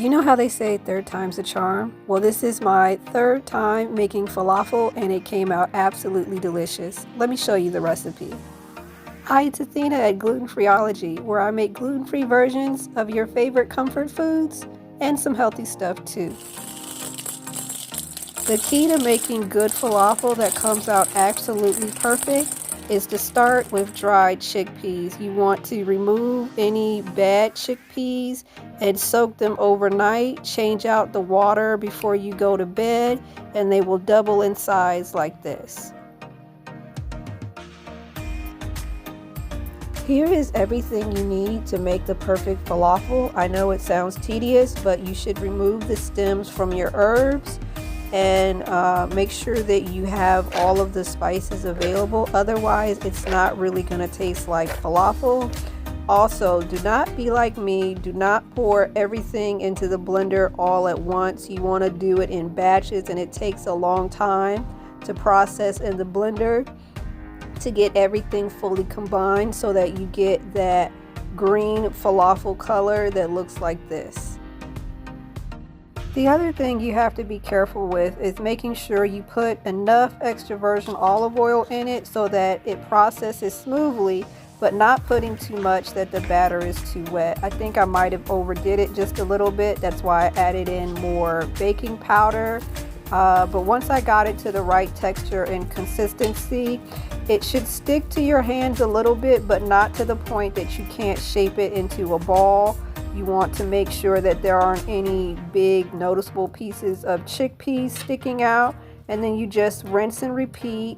You know how they say third time's a charm? Well, this is my third time making falafel and it came out absolutely delicious. Let me show you the recipe. Hi, it's Athena at Gluten-Freeology, where I make gluten-free versions of your favorite comfort foods and some healthy stuff too. The key to making good falafel that comes out absolutely perfect is to start with dried chickpeas. You want to remove any bad chickpeas and soak them overnight. Change out the water before you go to bed and they will double in size like this. Here is everything you need to make the perfect falafel. I know it sounds tedious, but you should remove the stems from your herbs and make sure that you have all of the spices available. Otherwise, it's not really going to taste like falafel. Also, do not be like me. Do not pour everything into the blender all at once. You want to do it in batches, and it takes a long time to process in the blender to get everything fully combined so that you get that green falafel color that looks like this. The other thing you have to be careful with is making sure you put enough extra virgin olive oil in it so that it processes smoothly, but not putting too much that the batter is too wet. I think I might have overdid it just a little bit. That's why I added in more baking powder. But once I got it to the right texture and consistency, it should stick to your hands a little bit, but not to the point that you can't shape it into a ball. You want to make sure that there aren't any big noticeable pieces of chickpeas sticking out, and then you just rinse and repeat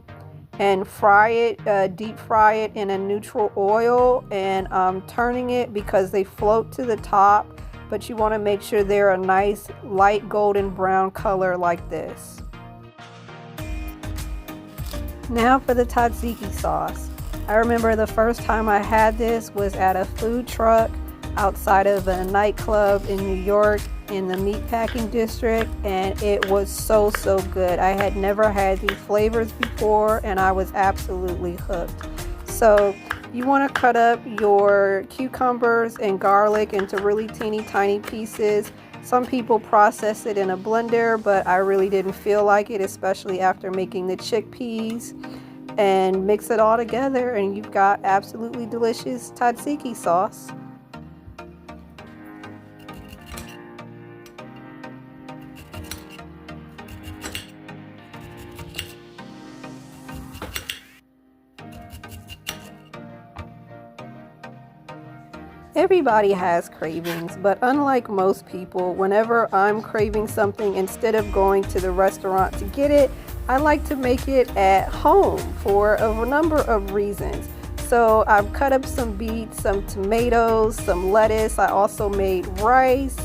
and fry it, deep fry it in a neutral oil, and turning it because they float to the top, but you want to make sure they're a nice light golden brown color like this. Now for the tzatziki sauce. I remember the first time I had this was at a food truck outside of a nightclub in New York in the meatpacking district, and it was so good. I had never had these flavors before and I was absolutely hooked. So you want to cut up your cucumbers and garlic into really teeny tiny pieces. Some people process it in a blender, but I really didn't feel like it, especially after making the chickpeas. And mix it all together and you've got absolutely delicious tzatziki sauce. Everybody has cravings, but unlike most people, whenever I'm craving something, instead of going to the restaurant to get it, I like to make it at home for a number of reasons. So I've cut up some beets, some tomatoes, some lettuce. I also made rice,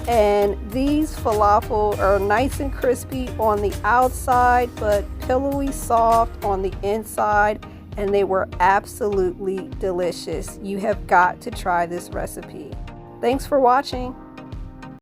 and these falafel are nice and crispy on the outside, but pillowy soft on the inside. And they were absolutely delicious. You have got to try this recipe. Thanks for watching.